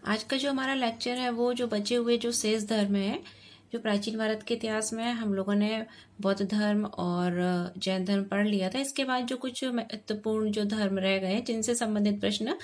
आज का जो हमारा लेक्चर है वो जो बचे हुए जो शेष धर्म है, जो प्राचीन भारत के इतिहास में हम लोगों ने बौद्ध धर्म और जैन धर्म पढ़ लिया था। इसके बाद जो कुछ महत्वपूर्ण जो धर्म रह गए हैं जिनसे संबंधित प्रश्न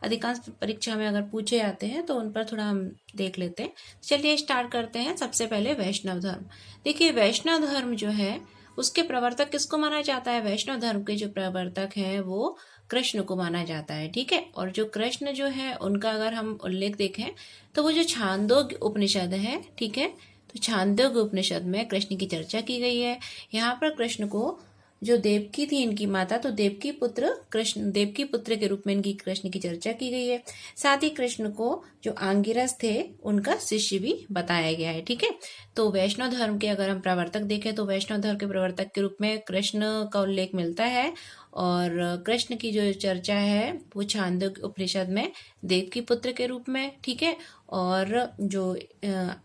अधिकांश परीक्षा में अगर पूछे जाते हैं तो उन पर थोड़ा हम देख लेते हैं। चलिए स्टार्ट करते हैं। सबसे पहले वैष्णव धर्म। देखिए, वैष्णव धर्म जो है उसके प्रवर्तक किसको माना जाता है? वैष्णव धर्म के जो प्रवर्तक हैं वो कृष्ण को माना जाता है। ठीक है, और जो कृष्ण जो है उनका अगर हम उल्लेख देखें तो वो जो छांदोग्य उपनिषद है, ठीक है, तो छांदोग्य उपनिषद में कृष्ण की चर्चा की गई है। यहाँ पर कृष्ण को जो देवकी थी इनकी माता, तो देवकी पुत्र कृष्ण, देवकी पुत्र के रूप में इनकी कृष्ण की चर्चा की गई है। साथ ही कृष्ण को जो आंगिरस थे उनका शिष्य भी बताया गया है। ठीक है, तो वैष्णव धर्म के अगर हम प्रवर्तक देखें तो वैष्णव धर्म के प्रवर्तक के रूप में कृष्ण का उल्लेख मिलता है और कृष्ण की जो चर्चा है वो छांदोग्य उपनिषद में देवकी पुत्र के रूप में, ठीक है, और जो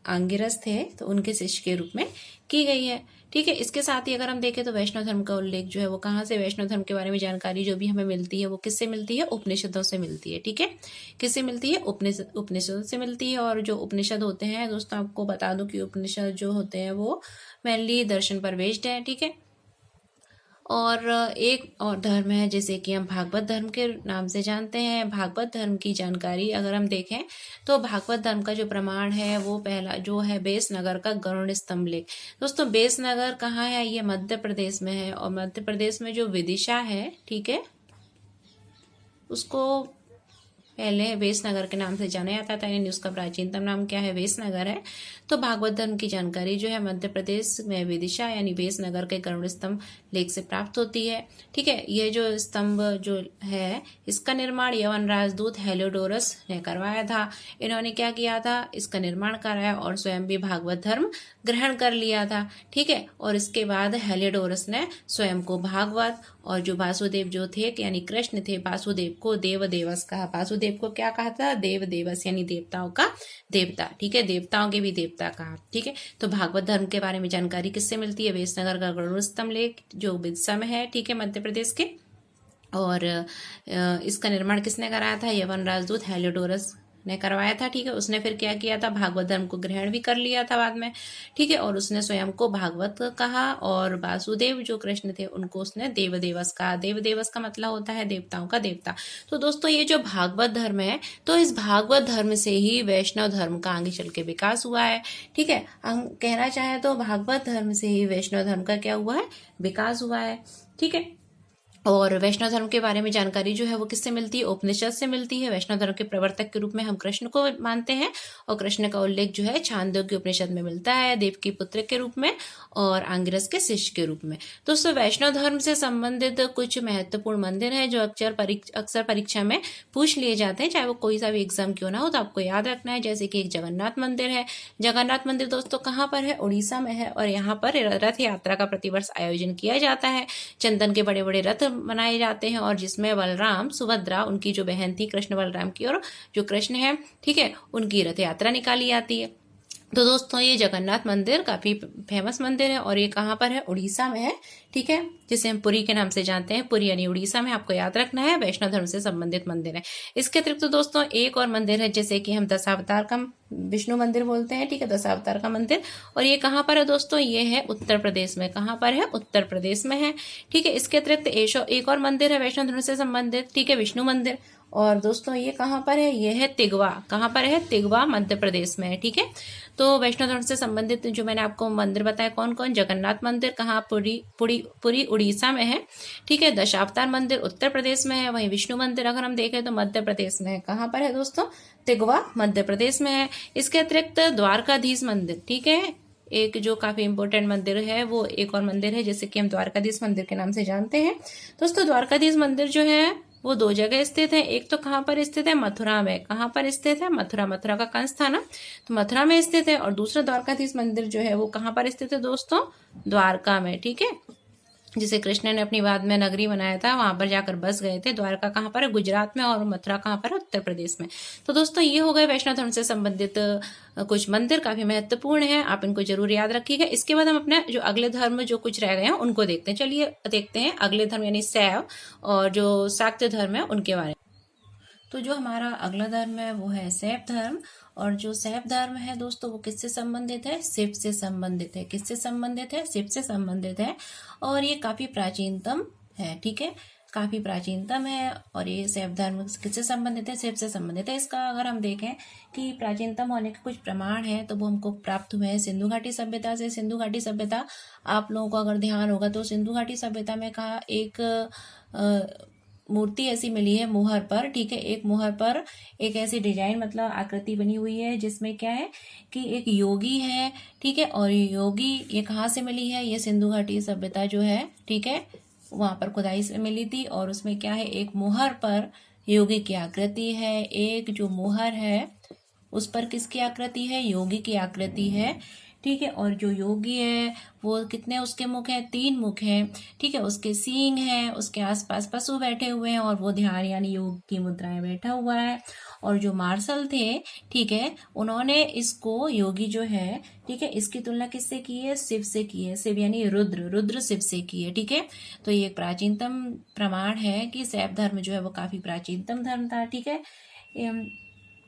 आंगिरस थे तो उनके शिष्य के रूप में की गई है। ठीक है, इसके साथ ही अगर हम देखें तो वैष्णव धर्म का उल्लेख जो है वो कहाँ से, वैष्णव धर्म के बारे में जानकारी जो भी हमें मिलती है वो किससे मिलती है? उपनिषदों से मिलती है। ठीक है, किससे मिलती है? उपनिषदों से मिलती है। और जो उपनिषद होते हैं दोस्तों, आपको बता दूं कि उपनिषद जो होते हैं वो मेनली दर्शन पर बेस्ड है। ठीक है, और एक और धर्म है जैसे कि हम भागवत धर्म के नाम से जानते हैं। भागवत धर्म की जानकारी अगर हम देखें तो भागवत धर्म का जो प्रमाण है वो पहला जो है बेसनगर का गरुड़ स्तंभ लेख। दोस्तों, बेसनगर कहाँ है? ये मध्य प्रदेश में है और मध्य प्रदेश में जो विदिशा है, ठीक है, उसको पहले वेसनगर के नाम से जाना जाता था, यानी उसका प्राचीनतम नाम क्या है? वेसनगर है। तो भागवत धर्म की जानकारी जो है मध्य प्रदेश में विदिशा यानी वेसनगर के गरुड़ स्तंभ लेख से प्राप्त होती है। ठीक है, यह जो स्तंभ जो है इसका निर्माण यवन राजदूत हेलियोडोरस ने करवाया था। इन्होंने क्या किया था? इसका निर्माण कराया और स्वयं भी भागवत धर्म ग्रहण कर लिया था। ठीक है, और इसके बाद हेलियोडोरस ने स्वयं को भागवत और जो वासुदेव जो थे यानी कृष्ण थे, वासुदेव को देव देवस कहा। वासुदेव को क्या कहा था? देव देवस यानी देवताओं का देवता। ठीक है, देवताओं के भी देवता कहा। ठीक है, तो भागवत धर्म के बारे में जानकारी किससे मिलती है? वेसनगर का गरुड़ स्तंभ लेख जो विदिशा में है, ठीक है, मध्य प्रदेश के। और इसका निर्माण किसने कराया था? यवन राजदूत हेलियोडोरस ने करवाया था। ठीक है, उसने फिर क्या किया था? भागवत धर्म को ग्रहण भी कर लिया था बाद में। ठीक है, और उसने स्वयं को भागवत कहा और वासुदेव जो कृष्ण थे उनको उसने देव देवस कहा। देव देवस का मतलब होता है देवताओं का देवता। तो दोस्तों, ये जो भागवत धर्म है तो इस भागवत धर्म से ही वैष्णव धर्म का आगे चल के विकास हुआ है। ठीक है, हम कहना चाहें तो भागवत धर्म से ही वैष्णव धर्म का क्या हुआ है? विकास हुआ है। ठीक है, और वैष्णव धर्म के बारे में जानकारी जो है वो किससे मिलती है? उपनिषद से मिलती है। वैष्णव धर्म के प्रवर्तक के रूप में हम कृष्ण को मानते हैं और कृष्ण का उल्लेख जो है छांदोग्य उपनिषद में मिलता है देवकी पुत्र के रूप में और आंगिरस के शिष्य के रूप में। दोस्तों, वैष्णव धर्म से संबंधित कुछ महत्वपूर्ण मंदिर हैं जो अक्सर परीक्षा में पूछ लिए जाते हैं, चाहे वो कोई सा भी एग्जाम क्यों ना हो, तो आपको याद रखना है। जैसे कि एक जगन्नाथ मंदिर है। जगन्नाथ मंदिर दोस्तों कहाँ पर है? उड़ीसा में है और यहाँ पर रथ यात्रा का प्रतिवर्ष आयोजन किया जाता है। चंदन के बड़े बड़े रथ बनाए जाते हैं और जिसमें बलराम, सुभद्रा, उनकी जो बहन थी कृष्ण बलराम की, और जो कृष्ण है, ठीक है, उनकी रथ यात्रा निकाली जाती है। तो दोस्तों, ये जगन्नाथ मंदिर काफी फेमस मंदिर है और ये कहाँ पर है? उड़ीसा में है। ठीक है, जिसे हम पुरी के नाम से जानते हैं। पुरी यानी उड़ीसा में, आपको याद रखना है। वैष्णव धर्म से संबंधित मंदिर है। इसके अतिरिक्त तो दोस्तों एक और मंदिर है जैसे कि हम दशावतार का विष्णु मंदिर बोलते हैं। ठीक है, दशावतार का मंदिर, और ये कहाँ पर है दोस्तों? ये है उत्तर प्रदेश में। कहाँ पर है? उत्तर प्रदेश में है। ठीक है, इसके अतिरिक्त एक और मंदिर है वैष्णव धर्म से संबंधित, ठीक है, विष्णु मंदिर। और दोस्तों ये कहाँ पर है? ये है तिगवा। कहाँ पर है? तिगवा मध्य प्रदेश में है। ठीक है, तो वैष्णव धर्म से संबंधित जो मैंने आपको मंदिर बताया कौन कौन? जगन्नाथ मंदिर कहाँ? पुरी उड़ीसा में है। ठीक है, दशावतार मंदिर उत्तर प्रदेश में है। वहीं विष्णु मंदिर अगर हम देखें तो मध्य प्रदेश में है। कहाँ पर है दोस्तों? तिगवा मध्य प्रदेश में है। इसके अतिरिक्त द्वारकाधीश मंदिर, ठीक है, एक जो काफी इंपॉर्टेंट मंदिर है, वो एक और मंदिर है जैसे कि हम द्वारकाधीश मंदिर के नाम से जानते हैं। दोस्तों, द्वारकाधीश मंदिर जो है वो दो जगह स्थित है। एक तो कहाँ पर स्थित है? मथुरा में। कहाँ पर स्थित है? मथुरा का कंस था ना, तो मथुरा में स्थित है। और दूसरा द्वारकाधीश मंदिर जो है वो कहाँ पर स्थित है दोस्तों? द्वारका में। ठीक है, जिसे कृष्ण ने अपनी बाद में नगरी बनाया था, वहां पर जाकर बस गए थे। द्वारका कहाँ पर है? गुजरात में। और मथुरा कहाँ पर है? उत्तर प्रदेश में। तो दोस्तों ये हो गए वैष्णव धर्म से संबंधित कुछ मंदिर, काफी महत्वपूर्ण है, आप इनको जरूर याद रखिएगा। इसके बाद हम अपने जो अगले धर्म जो कुछ रह गए हैं उनको देखते हैं। चलिए देखते हैं अगले धर्म यानी शैव और जो शाक्त धर्म है उनके बारे में। तो जो हमारा अगला धर्म है वो है शैव धर्म। और जो शैव धर्म है दोस्तों वो किससे संबंधित है? शिव से संबंधित है। किससे संबंधित है? शिव से संबंधित है। और ये काफी प्राचीनतम है, ठीक है, काफी प्राचीनतम है। और ये शैव धर्म किससे संबंधित है? शिव से संबंधित है। इसका अगर हम देखें कि प्राचीनतम होने के कुछ प्रमाण है तो वो हमको प्राप्त हुए हैं सिंधु घाटी सभ्यता से। सिंधु घाटी सभ्यता, आप लोगों को अगर ध्यान होगा तो सिंधु घाटी सभ्यता में कहा एक मूर्ति ऐसी मिली है मुहर पर, ठीक है, एक मुहर पर एक ऐसी डिजाइन मतलब आकृति बनी हुई है जिसमें क्या है कि एक योगी है, ठीक है। और योगी ये कहाँ से मिली है? ये सिंधु घाटी सभ्यता जो है, ठीक है, वहां पर खुदाई से मिली थी। और उसमें क्या है, एक मुहर पर योगी की आकृति है। एक जो मुहर है उस पर किसकी आकृति है? योगी की आकृति है, ठीक है। और जो योगी है वो कितने उसके मुख हैं? 3 मुख हैं, ठीक है। उसके सींग हैं, उसके आसपास पशु बैठे हुए हैं और वो ध्यान यानी योग की मुद्राएं बैठा हुआ है। और जो मार्शल थे, ठीक है, उन्होंने इसको योगी जो है, ठीक है, इसकी तुलना किससे की है? शिव से की है। शिव यानी रुद्र, रुद्र शिव से की है, ठीक है। तो ये एक प्राचीनतम प्रमाण है कि शैव धर्म जो है वो काफी प्राचीनतम धर्म था, ठीक है।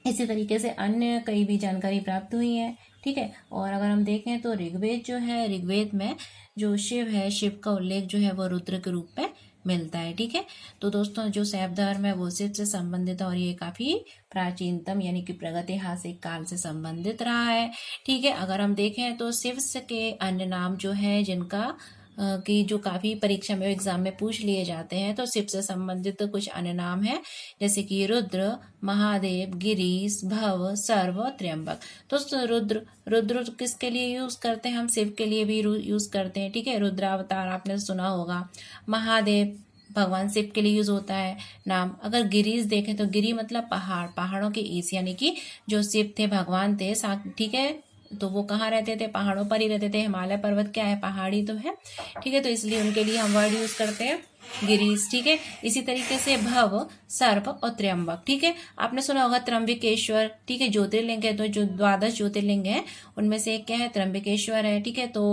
इसी तरीके से अन्य कई भी जानकारी प्राप्त हुई है, ठीक है। और अगर हम देखें तो ऋग्वेद जो है, ऋग्वेद में जो शिव है, शिव का उल्लेख जो है वो रुद्र के रूप में मिलता है, ठीक है। तो दोस्तों जो शैव धर्म है वो शिव से संबंधित है और ये काफी प्राचीनतम यानी कि प्रागैतिहासिक काल से संबंधित रहा है, ठीक है। अगर हम देखें तो शिव के अन्य नाम जो है जिनका कि जो काफी परीक्षा में एग्जाम में पूछ लिए जाते हैं, तो शिव से संबंधित कुछ अन्य नाम है जैसे कि रुद्र, महादेव, गिरीश, भव, सर्व, त्र्यंबक। दोस्तों रुद्र किसके लिए यूज करते हैं? हम शिव के लिए भी यूज करते हैं, ठीक है। रुद्रावतार आपने सुना होगा। महादेव भगवान शिव के लिए यूज होता है नाम। अगर गिरीश देखें तो गिरी मतलब पहाड़, पहाड़ों के ईश यानी कि जो शिव थे, भगवान थे, ठीक है, तो वो कहाँ रहते थे? पहाड़ों पर ही रहते थे। हिमालय पर्वत क्या है? पहाड़ी तो है, ठीक है। तो इसलिए उनके लिए हम वर्ड यूज करते हैं गिरीश, ठीक है। इसी तरीके से भव, सर्प और त्र्यंबक, ठीक है। आपने सुना होगा त्र्यंबकेश्वर, ठीक है, ज्योतिर्लिंग है। तो जो 12 ज्योतिर्लिंग है उनमें से एक क्या है? त्र्यंबकेश्वर है, ठीक है। तो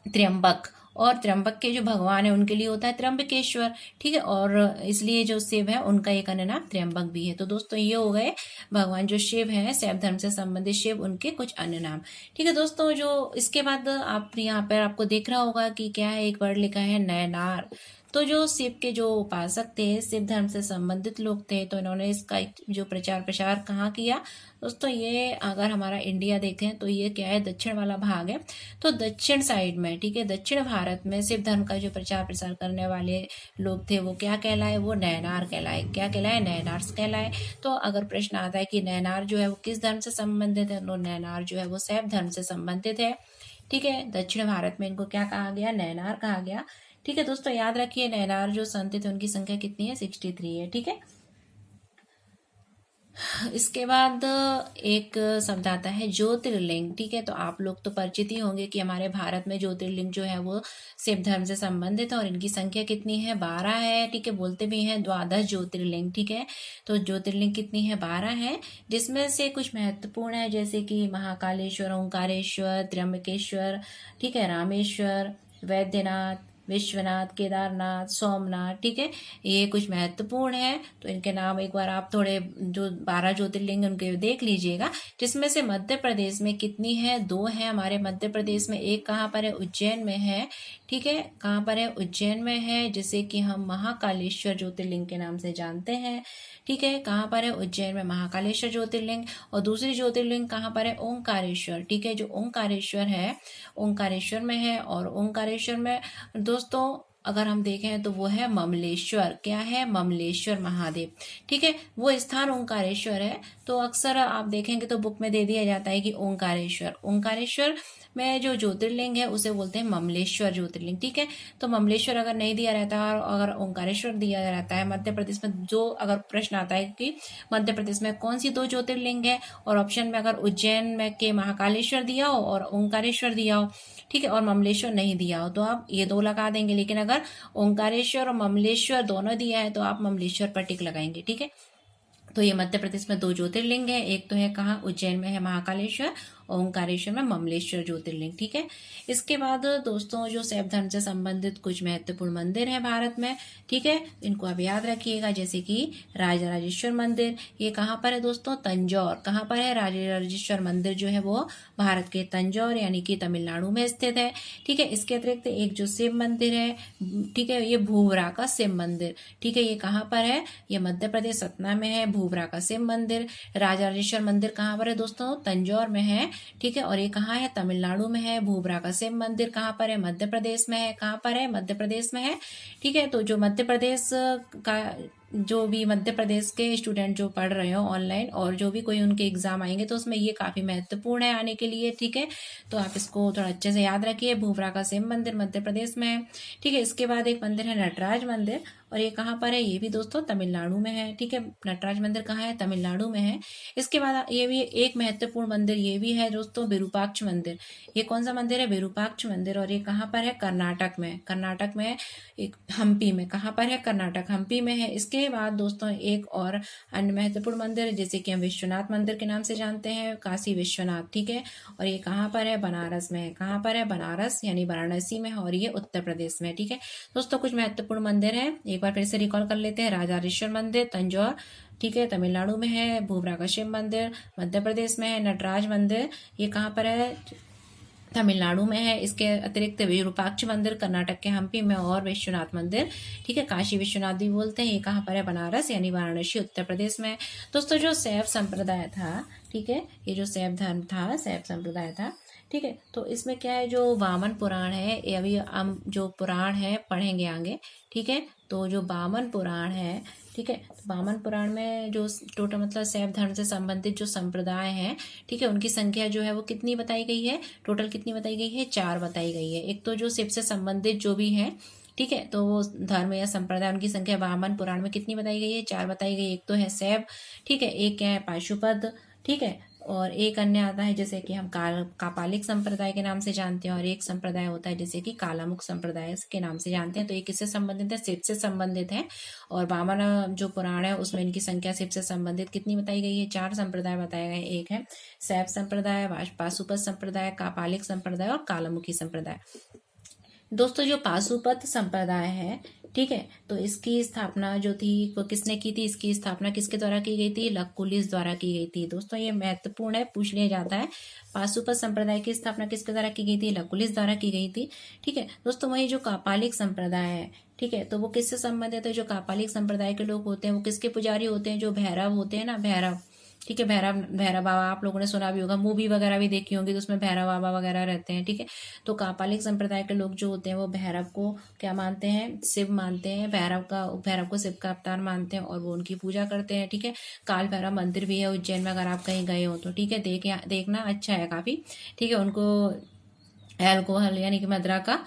त्र्यंबक, और त्र्यंबक के जो भगवान है उनके लिए होता है त्र्यंबकेश्वर, ठीक है। और इसलिए जो शिव है उनका एक अन्य नाम त्र्यंबक भी है। तो दोस्तों ये हो गए भगवान जो शिव है, शैव धर्म से संबंधित शिव, उनके कुछ अन्य नाम, ठीक है। दोस्तों जो इसके बाद आप यहाँ पर आपको देख रहा होगा कि क्या है, एक वर्ड लिखा है नयनार। तो जो शिव के जो उपासक थे, शिव धर्म से संबंधित लोग थे, तो इन्होंने इसका जो प्रचार प्रसार कहाँ किया? दोस्तों ये अगर हमारा इंडिया देखें तो ये क्या है? दक्षिण वाला भाग है। तो दक्षिण साइड में, ठीक है, दक्षिण भारत में शिव धर्म का जो प्रचार प्रसार करने वाले लोग थे वो क्या कहलाए? वो नयनार कहलाए। क्या कहलाए? नयनार कहलाए। तो अगर प्रश्न आता है कि नयनार जो है वो किस धर्म से संबंधित है, तो नयनार जो है वो शैव धर्म से संबंधित है, ठीक है। दक्षिण भारत में इनको क्या कहा गया? नयनार कहा गया, ठीक है। दोस्तों याद रखिए नयनार जो संत थे उनकी संख्या कितनी है? 63 है, ठीक है। इसके बाद एक शब्द आता है ज्योतिर्लिंग, ठीक है। तो आप लोग तो परिचित ही होंगे कि हमारे भारत में ज्योतिर्लिंग जो है वो शिव धर्म से संबंधित है और इनकी संख्या कितनी है? 12 है, ठीक है। बोलते भी हैं 12 ज्योतिर्लिंग, ठीक है। तो ज्योतिर्लिंग कितनी है? 12 है, जिसमें से कुछ महत्वपूर्ण है जैसे कि महाकालेश्वर, ओंकारेश्वर, त्र्यंबकेश्वर, ठीक है, रामेश्वर, वैद्यनाथ, विश्वनाथ, केदारनाथ, सोमनाथ, ठीक है। ये कुछ महत्वपूर्ण है। तो इनके नाम एक बार आप थोड़े जो 12 ज्योतिर्लिंग उनके देख लीजिएगा, जिसमें से मध्य प्रदेश में कितनी है? 2 है हमारे मध्य प्रदेश में। एक कहाँ पर है? उज्जैन में है, ठीक है। कहाँ पर है? उज्जैन में है, जिसे कि हम महाकालेश्वर ज्योतिर्लिंग के नाम से जानते हैं, ठीक है। कहाँ पर है? उज्जैन में महाकालेश्वर ज्योतिर्लिंग। और दूसरी ज्योतिर्लिंग कहाँ पर है? ओंकारेश्वर, ठीक है। जो ओंकारेश्वर है, ओंकारेश्वर में है। और ओंकारेश्वर में दोस्तों अगर हम देखें तो वो है ममलेश्वर। क्या है? ममलेश्वर महादेव, ठीक है। वो स्थान ओंकारेश्वर है। तो अक्सर आप देखेंगे तो बुक में दे दिया जाता है कि ओंकारेश्वर, ओंकारेश्वर में जो ज्योतिर्लिंग है उसे बोलते हैं ममलेश्वर ज्योतिर्लिंग, ठीक है। तो ममलेश्वर अगर नहीं दिया रहता है और अगर ओंकारेश्वर दिया रहता है मध्य प्रदेश में, जो अगर प्रश्न आता है कि मध्य प्रदेश में कौन सी 2 ज्योतिर्लिंग है और ऑप्शन में अगर उज्जैन में के महाकालेश्वर दिया हो और ओंकारेश्वर दिया हो, ठीक है, और ममलेश्वर नहीं दिया हो, तो आप ये 2 लगा देंगे। लेकिन अगर ओंकारेश्वर और ममलेश्वर दोनों दिया है तो आप ममलेश्वर पर टिक लगाएंगे, ठीक है। तो ये मध्य प्रदेश में 2 ज्योतिर्लिंग है। एक तो है कहाँ? उज्जैन में है महाकालेश्वर, ओंकारेश्वर में ममलेश्वर ज्योतिर्लिंग। ठीक है, इसके बाद दोस्तों जो शैव धर्म से संबंधित कुछ महत्वपूर्ण मंदिर है भारत में। ठीक है, इनको आप याद रखिएगा, जैसे कि राजराजेश्वर मंदिर। ये कहाँ पर है दोस्तों? तंजौर। कहाँ पर है? राजराजेश्वर मंदिर जो है वो भारत के तंजौर यानी कि तमिलनाडु में स्थित है। ठीक है, इसके अतिरिक्त एक जो शिव मंदिर है, ठीक है, ये भूवरा का शिव मंदिर। ठीक है, ये कहाँ पर है? ये मध्य प्रदेश सतना में है, भूवरा का शिव मंदिर। राजराजेश्वर मंदिर कहाँ पर है दोस्तों? तंजौर में है। ठीक है, और ये कहाँ है? तमिलनाडु में है। भूवरा का शिव मंदिर कहाँ पर है? मध्य प्रदेश में है। कहाँ पर है? मध्य प्रदेश में है। ठीक है, तो जो मध्य प्रदेश का जो भी मध्य प्रदेश के स्टूडेंट जो पढ़ रहे हो ऑनलाइन, और जो भी कोई उनके एग्जाम आएंगे तो उसमें ये काफी महत्वपूर्ण है आने के लिए। ठीक है, तो आप इसको थोड़ा अच्छे से याद रखिए। भूवरा का शिव मंदिर मध्य प्रदेश में है। ठीक है, इसके बाद एक मंदिर है नटराज मंदिर, और ये कहाँ पर है? ये भी दोस्तों तमिलनाडु में है। ठीक है, नटराज मंदिर कहाँ है? तमिलनाडु में है। इसके बाद ये भी एक महत्वपूर्ण मंदिर ये भी है दोस्तों, विरूपाक्ष मंदिर। ये कौन सा मंदिर है? विरूपाक्ष मंदिर, और ये कहाँ पर है? कर्नाटक में। कर्नाटक में एक हम्पी में। कहाँ पर है? कर्नाटक हम्पी में है। इसके बाद दोस्तों एक और अन्य महत्वपूर्ण मंदिर जैसे कि हम विश्वनाथ मंदिर के नाम से जानते हैं, काशी विश्वनाथ। ठीक है, और ये कहाँ पर है? बनारस में है। कहाँ पर है? बनारस यानी वाराणसी में है, और ये उत्तर प्रदेश में है। ठीक है दोस्तों, कुछ महत्वपूर्ण मंदिर है, एक बार फिर से रिकॉल कर लेते हैं। राजराजेश्वर मंदिर तंजौर, ठीक है, तमिलनाडु में है। भूवरा का शिव मंदिर मध्य प्रदेश में है। नटराज मंदिर ये कहाँ पर है? तमिलनाडु में है। इसके अतिरिक्त विरूपाक्ष मंदिर कर्नाटक के हम्पी में, और विश्वनाथ मंदिर, ठीक है, काशी विश्वनाथ भी बोलते हैं, ये कहाँ पर है? बनारस यानी वाराणसी उत्तर प्रदेश में। दोस्तों जो शैव संप्रदाय था, ठीक है, ये जो शैव धर्म था, शैव संप्रदाय था, ठीक है, तो इसमें क्या है, जो वामन पुराण है, ये अभी हम जो पुराण है पढ़ेंगे आगे। ठीक है, तो जो वामन पुराण है, ठीक है, तो वामन पुराण में जो टोटल मतलब शैव धर्म से संबंधित जो संप्रदाय हैं, ठीक है, उनकी संख्या जो है वो कितनी बताई गई है? टोटल कितनी बताई गई है? 4 बताई गई है। एक तो जो शिव से संबंधित जो भी है, ठीक है, तो वो धर्म या संप्रदाय उनकी संख्या वामन पुराण में कितनी बताई गई है? 4 बताई गई है। एक तो है शैव, ठीक है, एक क्या है? पाशुपत, ठीक है, और एक अन्य आता है जैसे कि हम कापालिक संप्रदाय के नाम से जानते हैं, और एक संप्रदाय होता है जैसे कि कालामुख संप्रदाय के नाम से जानते हैं। तो ये किससे संबंधित है? शिव से संबंधित है। और वामन जो पुराण है उसमें इनकी संख्या शिव से संबंधित कितनी बताई गई है? 4 संप्रदाय बताए गए। एक है शैव संप्रदाय, पाशुपत संप्रदाय, कापालिक संप्रदाय और कालामुखी संप्रदाय। दोस्तों जो पाशुपत संप्रदाय है, ठीक है, तो इसकी स्थापना जो थी वो किसने की थी? इसकी स्थापना किसके द्वारा की गई थी? लकुलिस द्वारा की गई थी। दोस्तों ये महत्वपूर्ण है, पूछ लिया जाता है। पाशुपत संप्रदाय की स्थापना किसके द्वारा की गई थी? लकुलिस द्वारा की गई थी। ठीक है दोस्तों, वही जो कापालिक संप्रदाय है, ठीक है, तो वो किससे संबंधित है? जो कापालिक संप्रदाय के लोग होते हैं वो किसके पुजारी होते हैं? जो भैरव होते हैं ना, भैरव, ठीक है, भैरव बाबा आप लोगों ने सुना भी होगा, मूवी वगैरह भी देखी होंगी तो उसमें भैरव बाबा वगैरह रहते हैं। ठीक है, तो कापालिक संप्रदाय के लोग जो होते हैं वो भैरव को क्या मानते हैं? शिव मानते हैं। भैरव को शिव का अवतार मानते हैं और वो उनकी पूजा करते हैं। ठीक है, काल भैरव मंदिर भी है उज्जैन में, अगर आप कहीं गए हो तो। ठीक है, देखना अच्छा है काफी। ठीक है, उनको एल्कोहल यानी कि मदरा का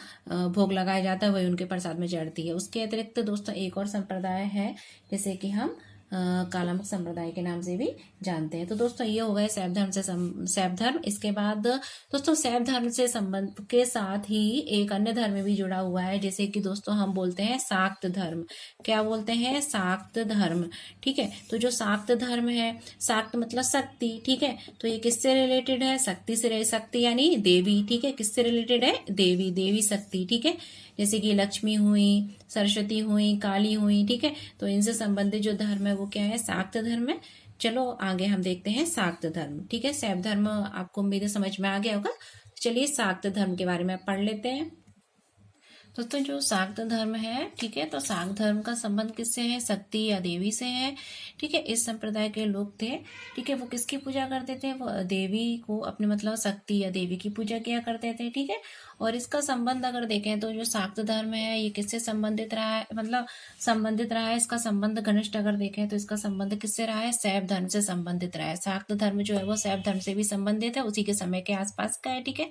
भोग लगाया जाता है, वही उनके प्रसाद में चढ़ती है। उसके अतिरिक्त दोस्तों एक और संप्रदाय है जिसे कि हम कालामुख संप्रदाय के नाम से भी जानते हैं। तो दोस्तों ये हो गए शैव धर्म से शैव धर्म। इसके बाद दोस्तों शैव धर्म से संबंध के साथ ही एक अन्य धर्म भी जुड़ा हुआ है, जैसे कि दोस्तों हम बोलते हैं शाक्त धर्म। क्या बोलते हैं? शाक्त धर्म। ठीक है, तो जो शाक्त धर्म है, शाक्त मतलब शक्ति, ठीक है, तो ये किससे रिलेटेड है? शक्ति से। शक्ति यानी देवी, ठीक है, किससे रिलेटेड है? देवी शक्ति। ठीक है, जैसे कि लक्ष्मी हुई, सरस्वती हुई, काली हुई, ठीक है, तो इनसे संबंधित जो धर्म है वो क्या है? शाक्त धर्म है। चलो आगे हम देखते हैं शाक्त धर्म। ठीक है, शैव धर्म आपको उम्मीद है समझ में आ गया होगा। चलिए शाक्त धर्म के बारे में पढ़ लेते हैं। दोस्तों जो शाक्त धर्म है, ठीक है, तो शाक्त धर्म का संबंध किससे है? शक्ति या देवी से है। ठीक है, इस संप्रदाय के लोग थे, ठीक है, वो किसकी पूजा करते थे? वो देवी को, अपने मतलब शक्ति या देवी की पूजा किया करते थे। ठीक है, और इसका संबंध अगर देखें तो जो शाक्त धर्म है ये किससे संबंधित रहा है? मतलब संबंधित रहा है, इसका संबंध घनिष्ठ अगर देखें तो इसका संबंध किससे रहा है? शैव धर्म से संबंधित रहा है। शाक्त धर्म जो है वो शैव धर्म से भी संबंधित है, उसी के समय के आसपास का है। ठीक है,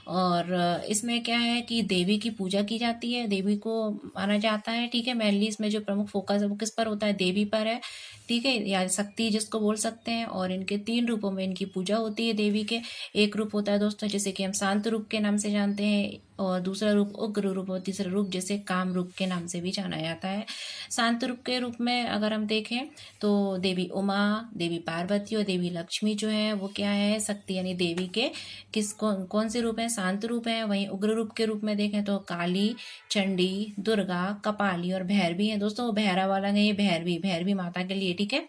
और इसमें क्या है कि देवी की पूजा की जाती है, देवी को माना जाता है। ठीक है, मेनली इसमें जो प्रमुख फोकस है वो किस पर होता है? देवी पर है। ठीक है, या शक्ति जिसको बोल सकते हैं, और इनके 3 रूपों में इनकी पूजा होती है देवी के। एक रूप होता है दोस्तों जैसे कि हम शांत रूप के नाम से जानते हैं, और दूसरा रूप उग्र रूप और तीसरा रूप जैसे काम रूप के नाम से भी जाना जाता है। शांत रूप के रूप में अगर हम देखें तो देवी उमा, देवी पार्वती और देवी लक्ष्मी जो है वो क्या है, शक्ति यानी देवी के कौन से रूप है, शांत रूप है। वहीं उग्र रूप के रूप में देखें तो काली, चंडी, दुर्गा, कपाली और भैरवी है। दोस्तों भैरवा वाला है ये भैरवी माता के लिए, ठीक है।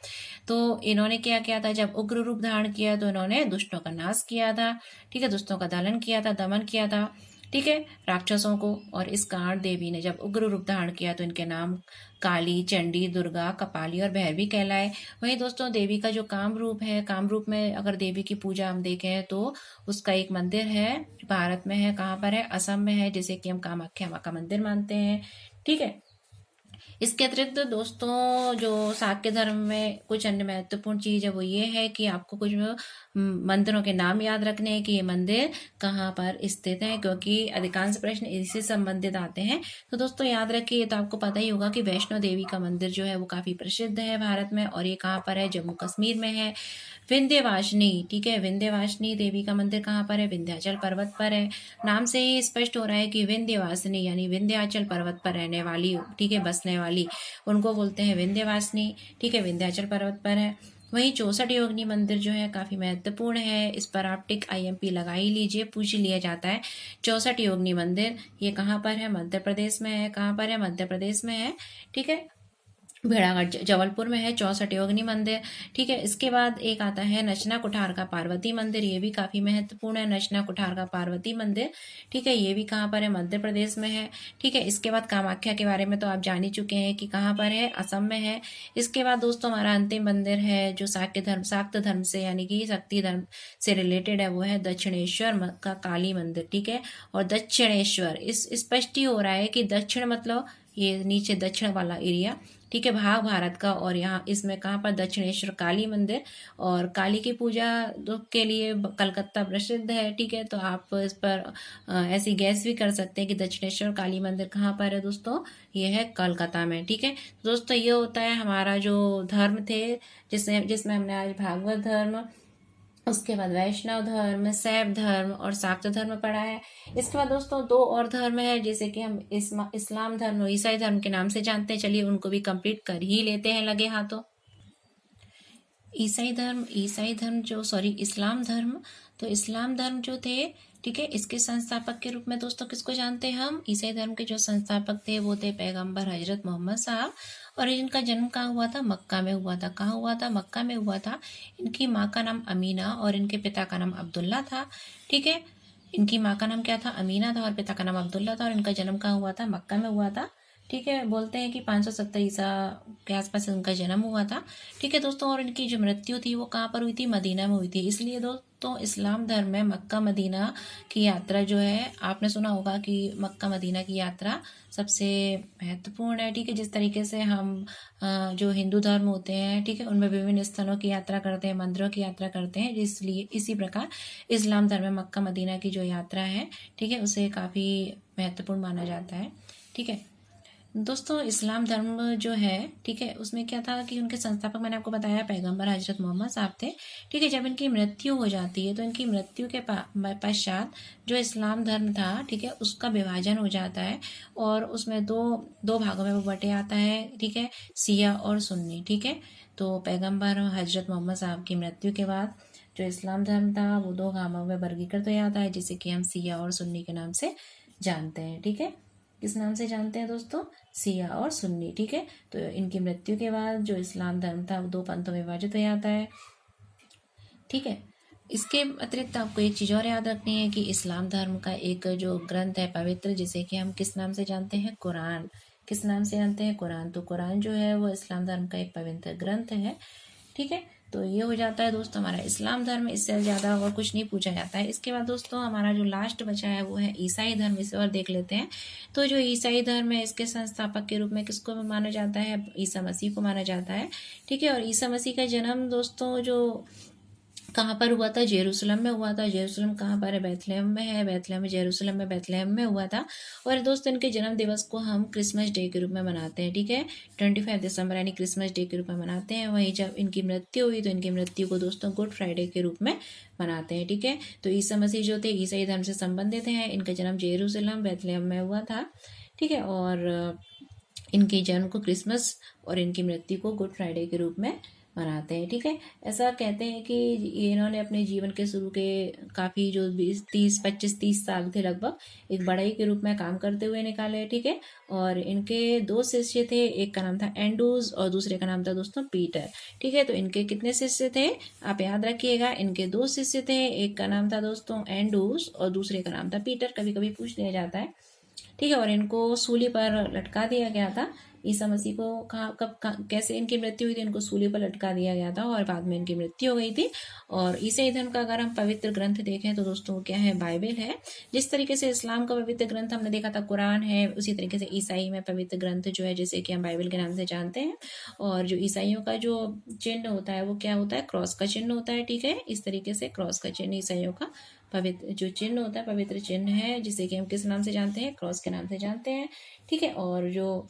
तो इन्होंने क्या किया था, जब उग्र रूप धारण किया तो इन्होंने दुष्टों का नाश किया था, ठीक है, दुष्टों का दलन किया था, दमन किया था, ठीक है, राक्षसों को। और इस कारण देवी ने जब उग्र रूप धारण किया तो इनके नाम काली, चंडी, दुर्गा, कपाली और भैरवी कहलाए। वहीं दोस्तों देवी का जो काम रूप है, काम रूप में अगर देवी की पूजा हम देखें तो उसका एक मंदिर है, भारत में है, कहाँ पर है, असम में है, जिसे कि हम कामाख्या माँ का मंदिर मानते हैं, ठीक है। इसके अतिरिक्त दोस्तों जो शाक्य धर्म में कुछ अन्य महत्वपूर्ण चीज है वो ये है कि आपको कुछ मंदिरों के नाम याद रखने हैं कि ये मंदिर कहाँ पर स्थित है, क्योंकि अधिकांश प्रश्न इसी से संबंधित आते हैं। तो दोस्तों याद रखिए, तो आपको पता ही होगा कि वैष्णो देवी का मंदिर जो है वो काफी प्रसिद्ध है भारत में, और ये कहाँ पर है, जम्मू कश्मीर में है। विंध्यवासिनी, ठीक है, विंध्यवासिनी देवी का मंदिर कहाँ पर है, विंध्याचल पर्वत पर है। नाम से ही स्पष्ट हो रहा है कि विंध्यवासिनी यानी विंध्याचल पर्वत पर रहने वाली, ठीक है, बसने वाली, उनको बोलते हैं विंध्यवासिनी, ठीक है, विंध्याचल पर्वत पर है। वहीं 64 योगिनी मंदिर जो है काफी महत्वपूर्ण है, इस पर आप टिक IMP लगा ही लीजिए, पूछ लिया जाता है। 64 योगिनी मंदिर ये कहाँ पर है, मध्य प्रदेश में है, कहाँ पर है, मध्य प्रदेश में है, ठीक है, भेड़ाघाट जबलपुर में है 64 योगिनी मंदिर, ठीक है। इसके बाद एक आता है नचना कुठार का पार्वती मंदिर, ये भी काफी महत्वपूर्ण है, नचना कुठार का पार्वती मंदिर, ठीक है, ये भी कहाँ पर है, मध्य प्रदेश में है, ठीक है। इसके बाद कामाख्या के बारे में तो आप जान ही चुके हैं कि कहाँ पर है, असम में है। इसके बाद दोस्तों हमारा अंतिम मंदिर है जो शाक्त धर्म से यानी कि शक्ति धर्म से रिलेटेड है, वो है दक्षिणेश्वर का काली मंदिर, ठीक है। और दक्षिणेश्वर इस स्पष्ट ही हो रहा है कि दक्षिण मतलब ये नीचे दक्षिण वाला एरिया, ठीक है, भाग भारत का, और यहाँ इसमें कहाँ पर, दक्षिणेश्वर काली मंदिर। और काली की पूजा के लिए कलकत्ता प्रसिद्ध है, ठीक है। तो आप इस पर ऐसी गैस भी कर सकते हैं कि दक्षिणेश्वर काली मंदिर कहाँ पर है दोस्तों, ये है कलकत्ता में, ठीक है। दोस्तों ये होता है हमारा जो धर्म थे, जिसमें हमने आज भागवत धर्म, उसके बाद वैष्णव धर्म, शैव धर्म और शाक्त धर्म पढ़ा है। इसके बाद दोस्तों दो और धर्म है जैसे कि हम इस्लाम धर्म और ईसाई धर्म के नाम से जानते हैं, चलिए उनको भी कंप्लीट कर ही लेते हैं लगे हाथों। ईसाई धर्म जो इस्लाम धर्म, तो इस्लाम धर्म जो थे, ठीक है, इसके संस्थापक के रूप में दोस्तों किसको जानते हैं हम, ईसाई धर्म के जो संस्थापक थे वो थे पैगंबर हजरत मोहम्मद साहब। और इनका जन्म कहाँ हुआ था, मक्का में हुआ था। कहाँ हुआ था, मक्का में हुआ था। इनकी माँ का नाम अमीना और इनके पिता का नाम अब्दुल्ला था, ठीक है। इनकी माँ का नाम क्या था, अमीना था, और पिता का नाम अब्दुल्ला था, और इनका जन्म कहाँ हुआ था, मक्का में हुआ था, ठीक है। बोलते हैं कि 570 ईसा के आसपास उनका जन्म हुआ था, ठीक है दोस्तों। और इनकी जो मृत्यु थी वो कहाँ पर हुई थी, मदीना में हुई थी। इसलिए दोस्तों इस्लाम धर्म में मक्का मदीना की यात्रा जो है, आपने सुना होगा कि मक्का मदीना की यात्रा सबसे महत्वपूर्ण है, ठीक है। जिस तरीके से हम जो हिंदू धर्म होते हैं, ठीक है, उनमें विभिन्न स्थलों की यात्रा करते हैं, मंदिरों की यात्रा करते हैं, इसलिए इसी प्रकार इस्लाम धर्म में मक्का मदीना की जो यात्रा है, ठीक है, उसे काफ़ी महत्वपूर्ण माना जाता है, ठीक है दोस्तों। इस्लाम धर्म जो है, ठीक है, उसमें क्या था कि उनके संस्थापक मैंने आपको बताया पैगंबर हजरत मोहम्मद साहब थे, ठीक है। जब इनकी मृत्यु हो जाती है तो इनकी मृत्यु के पश्चात जो इस्लाम धर्म था, ठीक है, उसका विभाजन हो जाता है और उसमें दो भागों में वो बटे आता है, ठीक है, सिया और सुन्नी, ठीक है। तो पैगंबर हजरत मोहम्मद साहब की मृत्यु के बाद जो इस्लाम धर्म था वो दो भागों में वर्गीकृत हो जाता है, जिसे कि हम सिया और सुन्नी के नाम से जानते हैं, ठीक है। किस नाम से जानते हैं दोस्तों, सिया और सुन्नी, ठीक है। तो इनकी मृत्यु के बाद जो इस्लाम धर्म था वो दो पंथों में विभाजित हो जाता है, ठीक है। इसके अतिरिक्त आपको एक चीज़ और याद रखनी है कि इस्लाम धर्म का एक जो ग्रंथ है पवित्र, जिसे कि हम किस नाम से जानते हैं, कुरान। किस नाम से जानते हैं, कुरान। तो कुरान जो है वो इस्लाम धर्म का एक पवित्र ग्रंथ है, ठीक है। तो ये हो जाता है दोस्तों हमारा इस्लाम धर्म, इससे ज़्यादा और कुछ नहीं पूछा जाता है। इसके बाद दोस्तों हमारा जो लास्ट बचा है वो है ईसाई धर्म, इसे और देख लेते हैं। तो जो ईसाई धर्म है इसके संस्थापक के रूप में किसको माना जाता है, ईसा मसीह को माना जाता है, ठीक है। और ईसा मसीह का जन्म दोस्तों जो कहाँ पर हुआ था? जेरूसलम में हुआ था। जेरूसलम कहाँ पर है? बैथलेहम में है। बैथलेहम में, जेरूसलम में, बैथलेहम में हुआ था। और दोस्तों इनके जन्म दिवस को हम क्रिसमस डे के रूप में मनाते हैं, ठीक है। 25 दिसंबर यानी क्रिसमस डे के रूप में मनाते हैं। वहीं जब इनकी मृत्यु हुई तो इनकी मृत्यु को दोस्तों गुड फ्राइडे के रूप में मनाते हैं, ठीक है। तो ईसा मसीह जो थे ईसाई धर्म से संबंधित हैं। इनका जन्म जेरूसलम बैथलेहम में हुआ था, ठीक है। और इनके जन्म को क्रिसमस और इनकी मृत्यु को गुड फ्राइडे के रूप में मनाते हैं, ठीक है। ऐसा कहते हैं कि ये इन्होंने अपने जीवन के शुरू के काफ़ी जो 20, 25, 30 साल थे लगभग, एक बड़ाई के रूप में काम करते हुए निकाले, ठीक है। और इनके 2 शिष्य थे, एक का नाम था एंडूज और दूसरे का नाम था दोस्तों पीटर, ठीक है। तो इनके कितने शिष्य थे आप याद रखिएगा, इनके 2 शिष्य थे, एक का नाम था दोस्तों एंडूज और दूसरे का नाम था पीटर, कभी कभी पूछ लिया जाता है, ठीक है। और इनको सूली पर लटका दिया गया था। ईसा मसीह को कैसे इनकी मृत्यु हुई थी? इनको सूली पर लटका दिया गया था और बाद में इनकी मृत्यु हो गई थी। और ईसाई धर्म का अगर हम पवित्र ग्रंथ देखें तो दोस्तों क्या है? बाइबल है। जिस तरीके से इस्लाम का पवित्र ग्रंथ हमने देखा था कुरान है, उसी तरीके से ईसाई में पवित्र ग्रंथ जो है जैसे कि हम बाइबल के नाम से जानते हैं। और जो ईसाइयों का जो चिन्ह होता है वो क्या होता है? क्रॉस का चिन्ह होता है, ठीक है। इस तरीके से क्रॉस का चिन्ह ईसाइयों का पवित्र जो चिन्ह होता है, पवित्र चिन्ह है, जिसे कि हम किस नाम से जानते हैं? क्रॉस के नाम से जानते हैं, ठीक है। और जो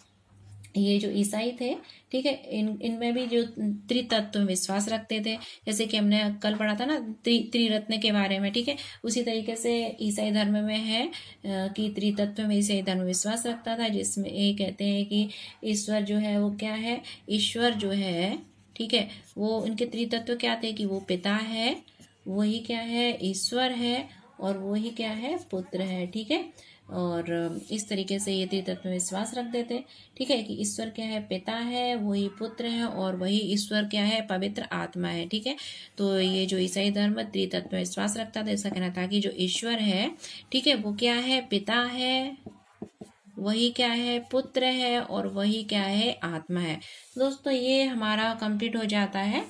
ये जो ईसाई थे, ठीक है, इनमें भी जो त्रितत्व में विश्वास रखते थे, जैसे कि हमने कल पढ़ा था ना त्रिरत्न के बारे में, ठीक है। उसी तरीके से ईसाई धर्म में है कि त्रितत्व में ईसाई धर्म विश्वास रखता था, जिसमें ये कहते हैं कि ईश्वर जो है वो क्या है? ईश्वर जो है, ठीक है, वो इनके त्रितत्व क्या थे कि वो पिता है, वही क्या है? ईश्वर है, और वही क्या है? पुत्र है, ठीक है। और इस तरीके से ये त्रितत्व में विश्वास रखते थे, ठीक है, कि ईश्वर क्या है? पिता है, वही पुत्र है, और वही ईश्वर क्या है? पवित्र आत्मा है, ठीक है। तो ये जो ईसाई धर्म त्रितत्व में विश्वास रखता था, ऐसा कहना था कि जो ईश्वर है, ठीक है, वो क्या है? पिता है, वही क्या है? पुत्र है, और वही क्या है? आत्मा है। दोस्तों ये हमारा कंप्लीट हो जाता है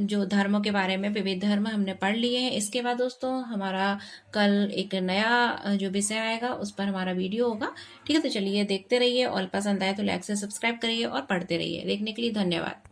जो धर्मों के बारे में, विविध धर्म हमने पढ़ लिए हैं। इसके बाद दोस्तों हमारा कल एक नया जो विषय आएगा उस पर हमारा वीडियो होगा, ठीक है। तो चलिए देखते रहिए, और पसंद आए तो लाइक से सब्सक्राइब करिए और पढ़ते रहिए। देखने के लिए धन्यवाद।